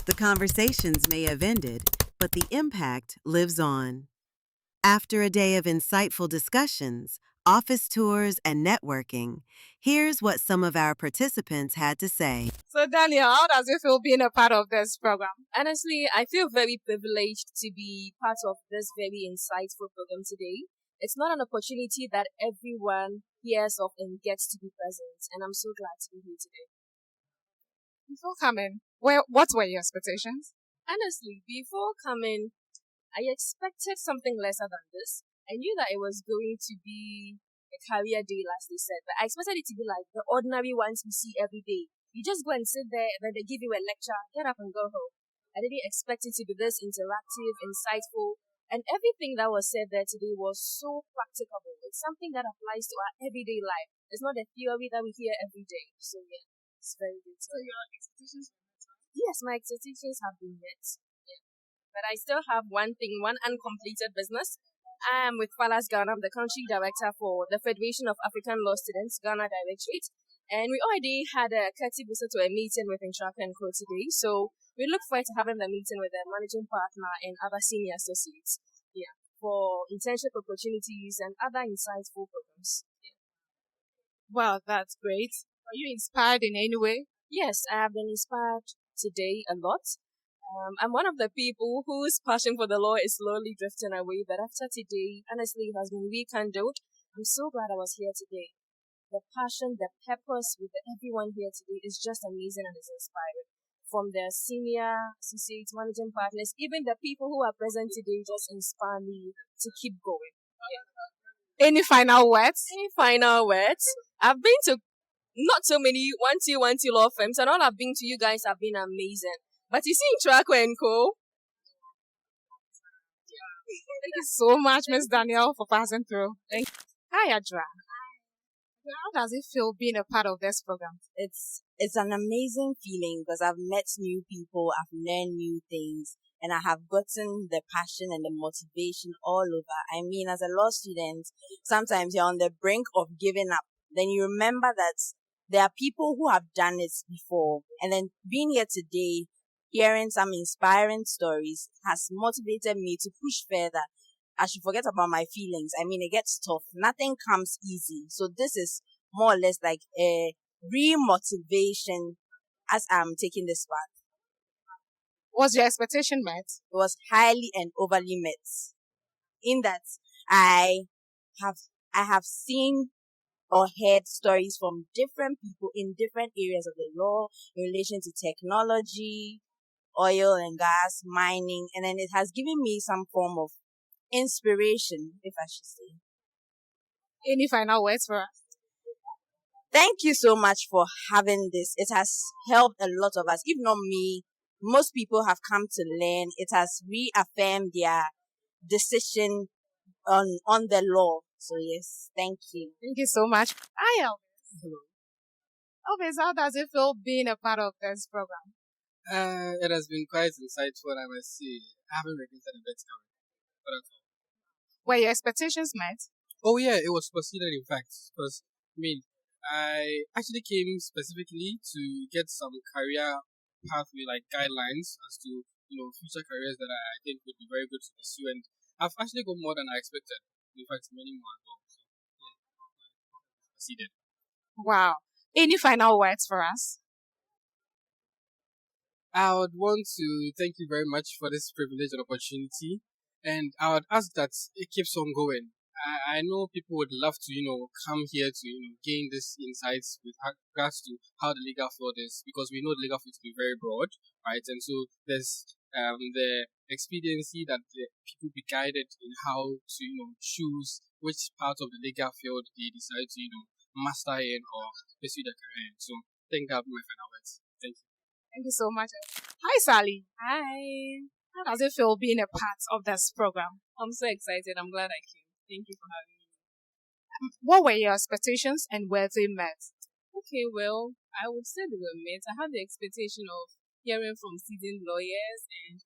The conversations may have ended, but the impact lives on. After a day of insightful discussions, office tours, and networking, here's what some of our participants had to say. So, Daniel, how does it feel being a part of this program? Honestly, I feel very privileged to be part of this very insightful program today. It's not an opportunity that everyone hears of and gets to be present, and I'm so glad to be here today. Before coming, what were your expectations? Honestly, before coming, I expected something lesser than this. I knew that it was going to be a career day, as they said, but I expected it to be like the ordinary ones we see every day. You just go and sit there, then they give you a lecture, get up and go home. I didn't expect it to be this interactive, insightful, and everything that was said there today was so practicable. It's something that applies to our everyday life. It's not a theory that we hear every day. So yeah, it's very good. So your expectations were met, right? Yes, my expectations have been met. Yeah. But I still have one thing, one uncompleted business. I am with Falas Ghana. I'm the country director for the Federation of African Law Students, Ghana Directorate. And we already had a courtesy visit to a meeting with Intraco and Co today. So we look forward to having the meeting with the managing partner and other senior associates. Yeah, for internship opportunities and other insightful programs. Yeah. Well, that's great. Are you inspired in any way? Yes, I have been inspired today a lot. I'm one of the people whose passion for the law is slowly drifting away, but after today, honestly, it has been rekindled. I'm so glad I was here today. The passion, the purpose with everyone here today is just amazing and is inspiring. From the senior associates, managing partners, even the people who are present today just inspire me to keep going. Yeah. Any final words? Any final words? I've been to not so many 1-2 law firms, and all I've been to, you guys have been amazing. But you see, Intraco and Co. Thank you so much, Miss Danielle, for passing through. Thank you. Hi, Adra. How does it feel being a part of this program? It's an amazing feeling because I've met new people, I've learned new things, and I have gotten the passion and the motivation all over. I mean, as a law student, sometimes you're on the brink of giving up. Then you remember that there are people who have done it before, and then being here today, hearing some inspiring stories has motivated me to push further. I should forget about my feelings. I mean, it gets tough. Nothing comes easy. So this is more or less like a re-motivation as I'm taking this path. Was your expectation met? It was highly and overly met. In that I have seen or heard stories from different people in different areas of the law in relation to technology, oil and gas, mining, and then it has given me some form of inspiration, if I should say. Any final words for us? Thank you so much for having this. It has helped a lot of us. If not me, most people have come to learn. It has reaffirmed their decision on the law. So yes, thank you. Thank you so much. Hi, Elvis. Hello. Elvis, how does it feel being a part of this program? It has been quite insightful, I must say. I haven't regretted a bit coming. But that's all. Were your expectations met? Oh yeah, it was considered in fact. Because, I actually came specifically to get some career pathway, like guidelines as to, future careers that I think would be very good to pursue. And I've actually got more than I expected. In fact, many more as well. So, yeah, succeeded. Wow. Any final words for us? I would want to thank you very much for this privilege and opportunity. And I would ask that it keeps on going. I know people would love to, come here to, gain this insights with regards to how the legal field is, because we know the legal field to be very broad, right? And so there's the expediency that the people be guided in how to, choose which part of the legal field they decide to, master in or pursue their career in. So I think that'll be my final words. Thank you. Thank you so much. Hi, Sally. Hi. How does it feel being a part of this program? I'm so excited. I'm glad I came. Thank you for having me. What were your expectations and were they met? Okay, well, I would say they were met. I had the expectation of hearing from seasoned lawyers and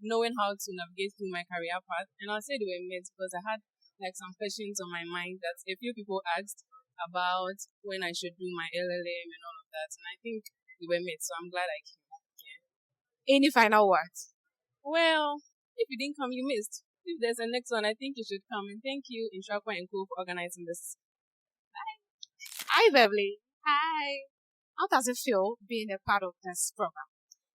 knowing how to navigate through my career path. And I'll say they were met because I had like some questions on my mind that a few people asked about when I should do my LLM and all of that. And I think they were met, so I'm glad I came. Yeah. Any final words? Well, if you didn't come, you missed. If there's a next one, I think you should come. And thank you, Inshakwa and Co, for organizing this. Hi, Beverly. Hi. How does it feel being a part of this program?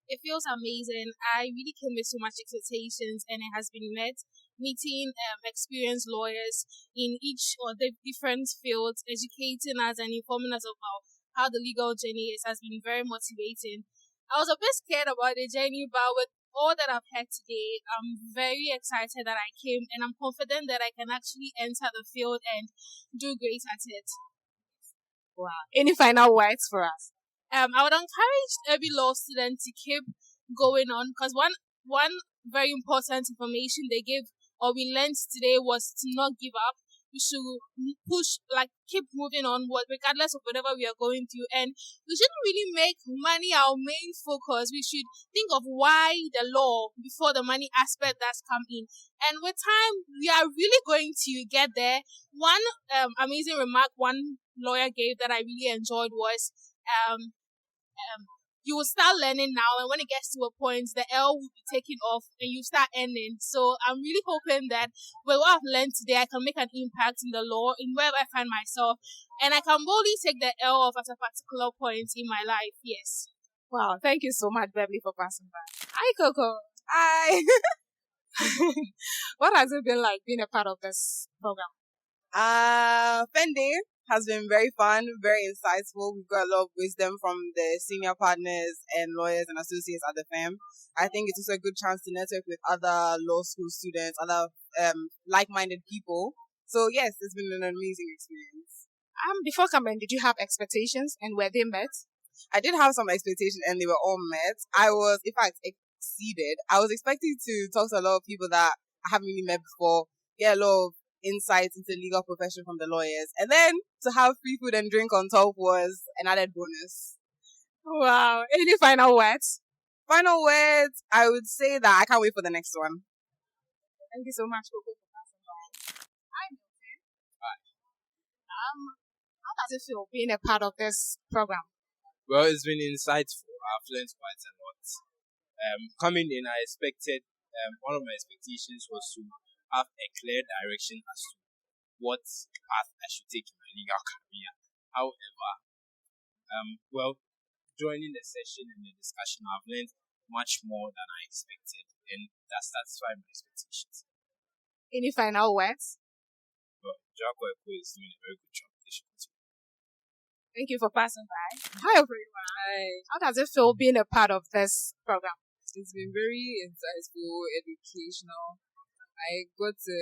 It feels amazing. I really came with so much expectations, and it has been met. Meeting experienced lawyers in each or the different fields, educating us and informing us about how the legal journey is has been very motivating. I was a bit scared about the journey, but with all that I've had today, I'm very excited that I came, and I'm confident that I can actually enter the field and do great at it. Wow. Any final words for us? I would encourage every law student to keep going on, because one very important information they gave or we learned today was to not give up. We should push, like keep moving on, regardless of whatever we are going through, and we shouldn't really make money our main focus. We should think of why the law before the money aspect that's come in. And with time, we are really going to get there. One amazing remark one lawyer gave that I really enjoyed was um, you will start learning now, and when it gets to a point, the L will be taken off and you start earning. So I'm really hoping that with what I've learned today, I can make an impact in the law, in wherever I find myself, and I can boldly take the L off at a particular point in my life. Yes. Wow. Thank you so much, Beverly, for passing by. Hi, Coco. Hi. What has it been like being a part of this program? FeN Day has been very fun, very insightful. We've got a lot of wisdom from the senior partners and lawyers and associates at the firm. I think it's also a good chance to network with other law school students, other like-minded people. So yes, it's been an amazing experience. Before coming, did you have expectations and were they met? I did have some expectations and they were all met. I was, in fact, exceeded. I was expecting to talk to a lot of people that I haven't really met before, get a lot of insights into the legal profession from the lawyers, and then to have free food and drink on top was an added bonus. Wow. Any final words? Final words, I would say that I can't wait for the next one. Thank you so much, Coco, for passing by. Hi, Milton. Hi. How does it feel being a part of this program? Well, it's been insightful. I've learned quite a lot. Coming in, I expected, one of my expectations was to have a clear direction as to what path I should take in my legal career. However, joining the session and the discussion, I've learned much more than I expected, and that satisfied my expectations. Any final words? But Jaco is doing a very good job. Thank you for passing by. Hi, everyone. Hi. How does it feel being a part of this program? It's been very insightful, educational. I got to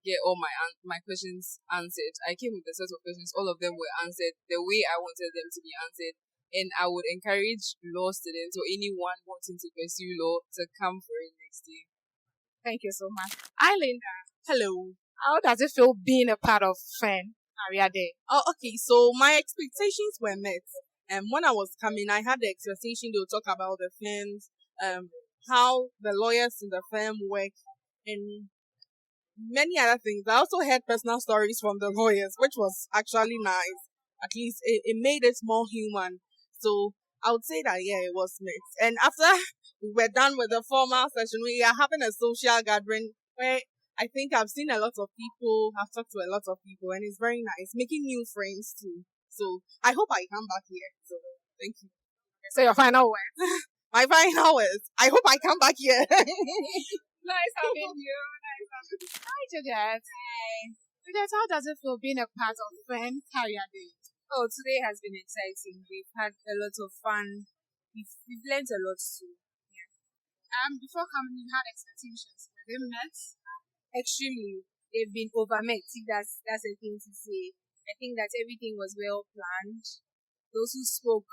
get all my questions answered. I came with a set of questions. All of them were answered the way I wanted them to be answered. And I would encourage law students or anyone wanting to pursue law to come for it next year. Thank you so much. Hi, Linda. Hello. How does it feel being a part of FeN Career Day? Oh, okay. So my expectations were met. When I was coming, I had the expectation to talk about the firms, how the lawyers in the firm work, and many other things. I also heard personal stories from the lawyers, which was actually nice. At least it made it more human. So I would say that, yeah, it was mixed. And after we were done with the formal session, we are having a social gathering where I think I've seen a lot of people, I've talked to a lot of people, and it's very nice, making new friends too. So I hope I come back here. So thank you. So your final word. My final words. I hope I come back here. Nice having you. Nice having you. Hi, Juliet. Hi. Juliet, how does it feel being a part of FeN Career Day? Oh, today has been exciting. We've had a lot of fun. We've learned a lot too. Yeah. Before coming, you had expectations. Were they met? Extremely. They've been overmet. If that's a thing to say. I think that everything was well planned. Those who spoke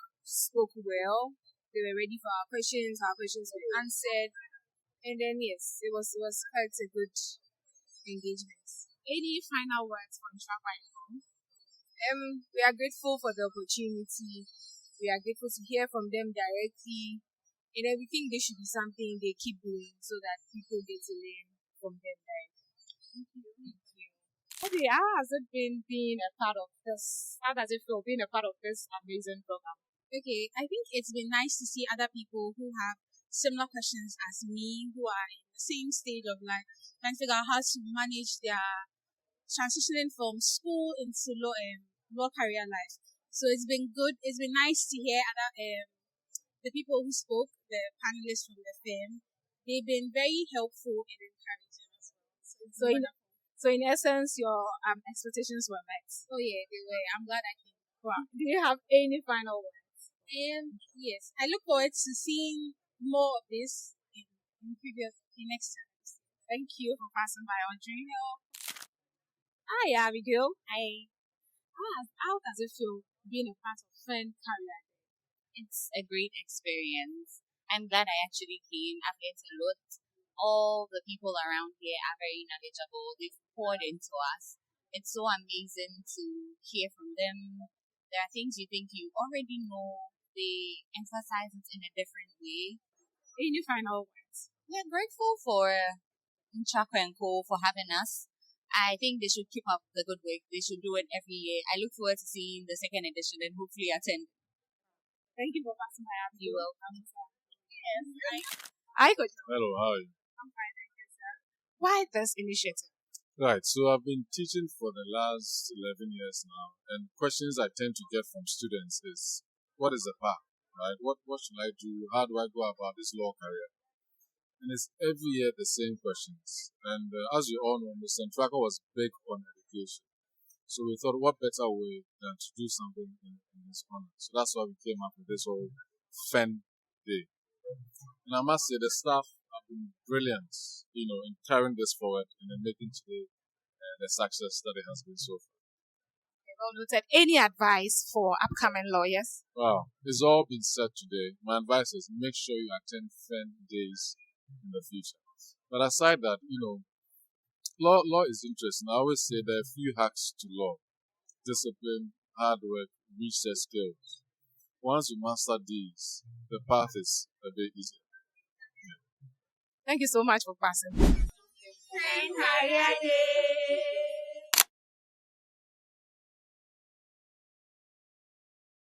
well. They were ready for our questions. Our questions were answered. And then yes, it was quite a good engagement. Any final words from Inshakwa? We are grateful for the opportunity. We are grateful to hear from them directly. And we think this should be something they keep doing so that people get to learn from them directly. Thank you. Okay, how has it been being a part of this? How does it feel being a part of this amazing program? Okay, I think it's been nice to see other people who have similar questions as me who are in the same stage of life, trying to figure out how to manage their transitioning from school into law career life. So it's been good. It's been nice to hear other the people who spoke, the panelists from the firm. They've been very helpful and encouraging as well. So it's So in, wonderful. so in essence, your expectations were met. Oh yeah, they were. I'm glad I came. Wow. Do you have any final words? Yes, I look forward to seeing more of this in next time. Thank you for passing by, Audrey. Hi, Abigail. How does it feel being a part of FeN Career? It's a great experience. I'm glad I actually came. I've learned a lot. All the people around here are very knowledgeable. They've poured into us. It's so amazing to hear from them. There are things you think you already know. They emphasize it in a different way. Any final words? We're grateful for Nchako and Co. for having us. I think they should keep up the good work. They should do it every year. I look forward to seeing the second edition and hopefully attend. Thank you for passing by. You're welcome. Yes. Hi, Coach. Hello, how are you? I'm fine, thank you, sir. Why this initiative? Right, so I've been teaching for the last 11 years now, and questions I tend to get from students is, what is the path, right? What should I do? How do I go about this law career? And it's every year the same questions. And as you all know, Mr. Tracker was big on education. So we thought, what better way than to do something in his honor? So that's why we came up with this whole FeN Day. And I must say, the staff have been brilliant, in carrying this forward and in making today the success that it has been so far. Well noted. Any advice for upcoming lawyers? Wow, it's all been said today. My advice is make sure you attend FeN days in the future. But aside that, law is interesting. I always say there are a few hacks to law: discipline, hard work, research skills. Once you master these, the path is a bit easier. Thank you so much for passing. FeN Career Day.